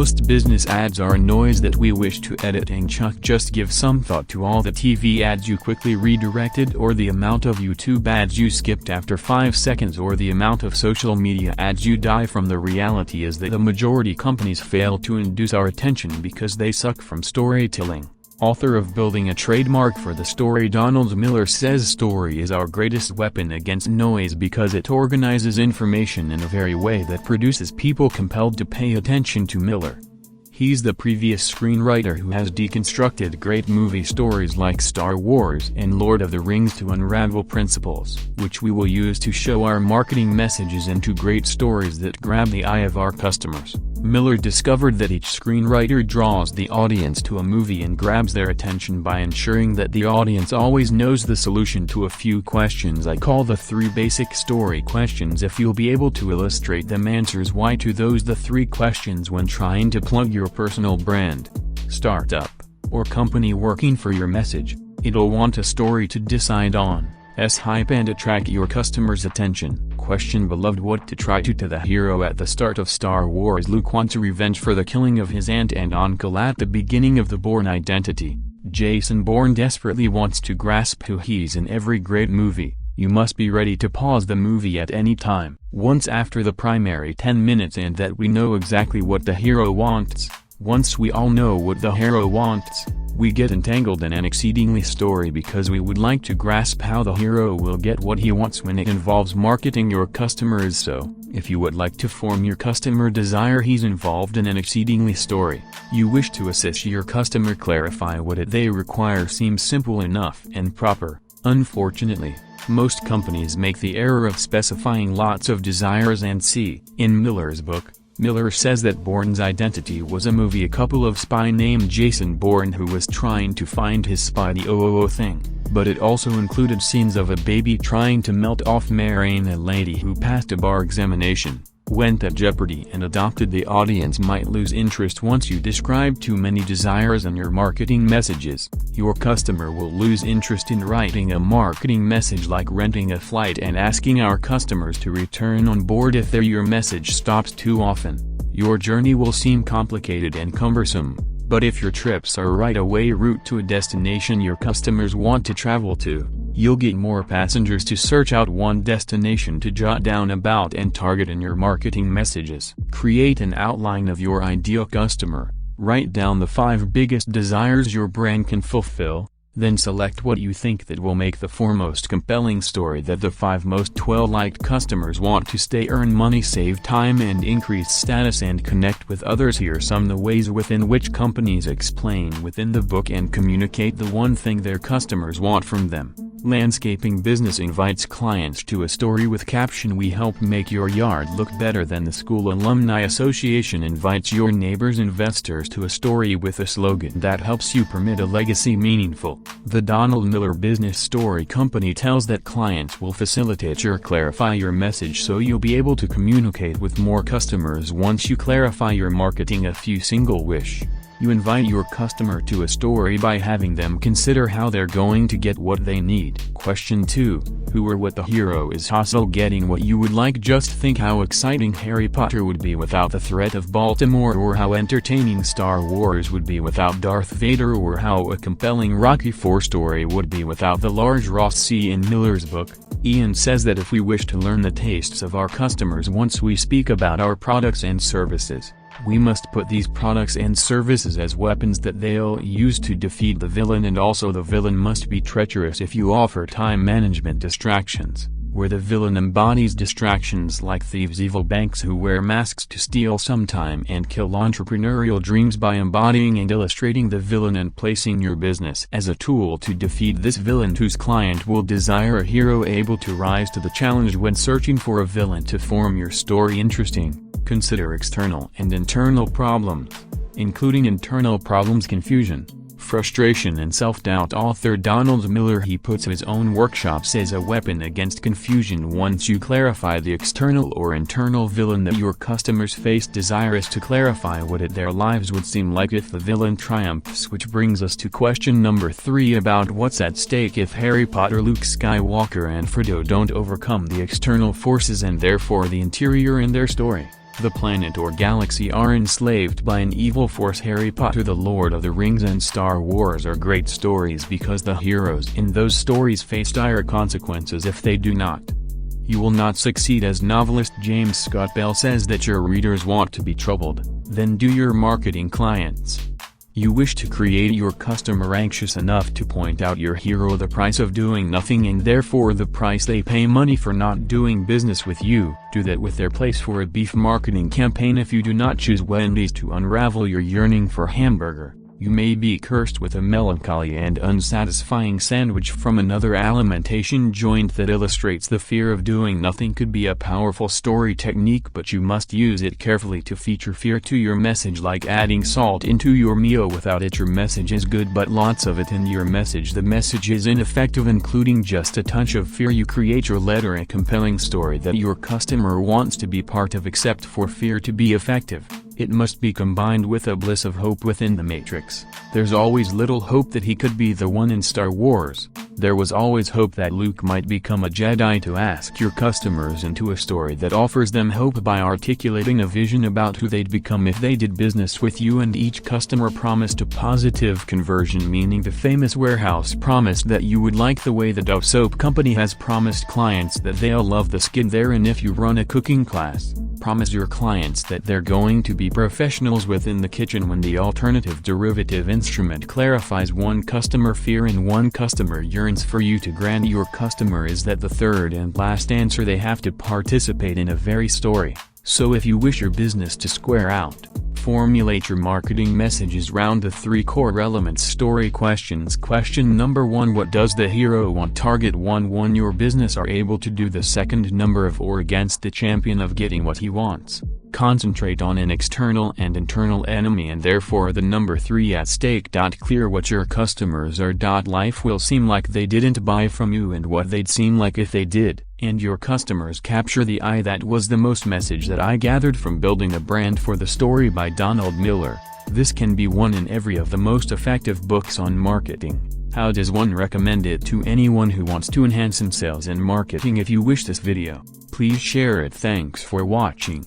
Most business ads are noise that we wish to edit and chuck. Just give some thought to all the TV ads you quickly redirected, or the amount of YouTube ads you skipped after 5 seconds, or the amount of social media ads you die from. The reality is that the majority companies fail to induce our attention because they suck from storytelling. Author of Building a Trademark for the Story, Donald Miller, says story is our greatest weapon against noise because it organizes information in a very way that produces people compelled to pay attention to. Miller. He's the previous screenwriter who has deconstructed great movie stories like Star Wars and Lord of the Rings to unravel principles which we will use to show our marketing messages into great stories that grab the eye of our customers. Miller discovered that each screenwriter draws the audience to a movie and grabs their attention by ensuring that the audience always knows the solution to a few questions I call the 3 basic story questions. If you'll be able to illustrate them, answers why to those the 3 questions when trying to plug your personal brand, startup, or company working for your message, it'll want a story to decide on, hype and attract your customers' attention. Question: beloved. What to try to the hero at the start of Star Wars. Luke wants revenge for the killing of his aunt and uncle at the beginning of the Bourne Identity. Jason Bourne desperately wants to grasp who he's in every great movie. You must be ready to pause the movie at any time, once after the primary 10 minutes, and that we know exactly what the hero wants. Once we all know what the hero wants, we get entangled in an exceedingly story because we would like to grasp how the hero will get what he wants when it involves marketing your customers. So, if you would like to form your customer desire, he's involved in an exceedingly story. You wish to assist your customer clarify what they require. Seems simple enough and proper. Unfortunately, most companies make the error of specifying lots of desires and see. In Miller's book, Miller says that Bourne's Identity was a movie a couple of spy named Jason Bourne who was trying to find his Spidey thing, but it also included scenes of a baby trying to melt off marrying a lady who passed a bar examination, went at jeopardy and adopted. The audience might lose interest once you describe too many desires in your marketing messages. Your customer will lose interest in writing a marketing message like renting a flight and asking our customers to return on board if your message stops too often. Your journey will seem complicated and cumbersome, but if your trips are right-away route to a destination your customers want to travel to, you'll get more passengers to search out one destination to jot down about and target in your marketing messages. Create an outline of your ideal customer. Write down the 5 biggest desires your brand can fulfill, then select what you think that will make the foremost compelling story that the 5 most well-liked customers want to stay, earn money, save time and increase status and connect with others. Here are some of the ways within which companies explain within the book and communicate the one thing their customers want from them. Landscaping business invites clients to a story with caption: "We help make your yard look better than the school." Alumni Association invites your neighbors investors to a story with a slogan that helps you permit a legacy meaningful. The Donald Miller Business Story Company tells that clients will facilitate your clarify your message so you'll be able to communicate with more customers once you clarify your marketing. A few single wish. You invite your customer to a story by having them consider how they're going to get what they need. Question 2. Who or what the hero is hostile getting what you would like. Just think how exciting Harry Potter would be without the threat of Baltimore, or how entertaining Star Wars would be without Darth Vader, or how a compelling Rocky IV story would be without the large Ross. See in Miller's book, Ian says that if we wish to learn the tastes of our customers once we speak about our products and services, we must put these products and services as weapons that they'll use to defeat the villain, and also the villain must be treacherous. If you offer time management distractions, where the villain embodies distractions like thieves, evil banks who wear masks to steal some time and kill entrepreneurial dreams by embodying and illustrating the villain and placing your business as a tool to defeat this villain, whose client will desire a hero able to rise to the challenge when searching for a villain to form your story interesting. Consider external and internal problems, including internal problems: confusion, frustration and self-doubt. Author Donald Miller, he puts his own workshops as a weapon against confusion. Once you clarify the external or internal villain that your customers face, desire is to clarify what their lives would seem like if the villain triumphs. Which brings us to question number 3 about what's at stake if Harry Potter, Luke Skywalker and Frodo don't overcome the external forces and therefore the interior in their story. the planet or galaxy are enslaved by an evil force. Harry Potter, The Lord of the Rings and Star Wars are great stories because the heroes in those stories face dire consequences if they do not. You will not succeed. As novelist James Scott Bell says that your readers want to be troubled, then do your marketing. Clients. You wish to create your customer anxious enough to point out your hero the price of doing nothing and therefore the price they pay money for not doing business with you. Do that with their place for a beef marketing campaign. If you do not choose Wendy's to unravel your yearning for hamburger, you may be cursed with a melancholy and unsatisfying sandwich from another alimentation joint that illustrates the fear of doing nothing. Could be a powerful story technique, but you must use it carefully to feature fear to your message, like adding salt into your meal. Without it your message is good, but lots of it in your message the message is ineffective. Including just a touch of fear, you create your letter a compelling story that your customer wants to be part of. Except for fear to be effective, it must be combined with a bliss of hope. Within the Matrix, there's always little hope that he could be the one. In Star Wars, there was always hope that Luke might become a Jedi. To ask your customers into a story that offers them hope by articulating a vision about who they'd become if they did business with you. And each customer promised a positive conversion, meaning the famous warehouse promised that you would like the way the Dove Soap Company has promised clients that they'll love the skin there. And if you run a cooking class, promise your clients that they're going to be professionals within the kitchen. When the alternative derivative instrument clarifies one customer fear and one customer yearns for you to grant your customer is that the third and last answer they have to participate in a very story. So if you wish your business to square out, formulate your marketing messages round the three core elements. Story questions. Question number 1: what does the hero want? Target 1 your business are able to do the second number of or against the champion of getting what he wants. Concentrate on an external and internal enemy and therefore the number 3 at stake. Clear what your customers are. Life will seem like they didn't buy from you and what they'd seem like if they did, and your customers capture the eye. That was the most message that I gathered from Building a Brand for the Story by Donald Miller. This can be one in every of the most effective books on marketing. How does one recommend it to anyone who wants to enhance in sales and marketing? If you wish this video, please share it. Thanks for watching.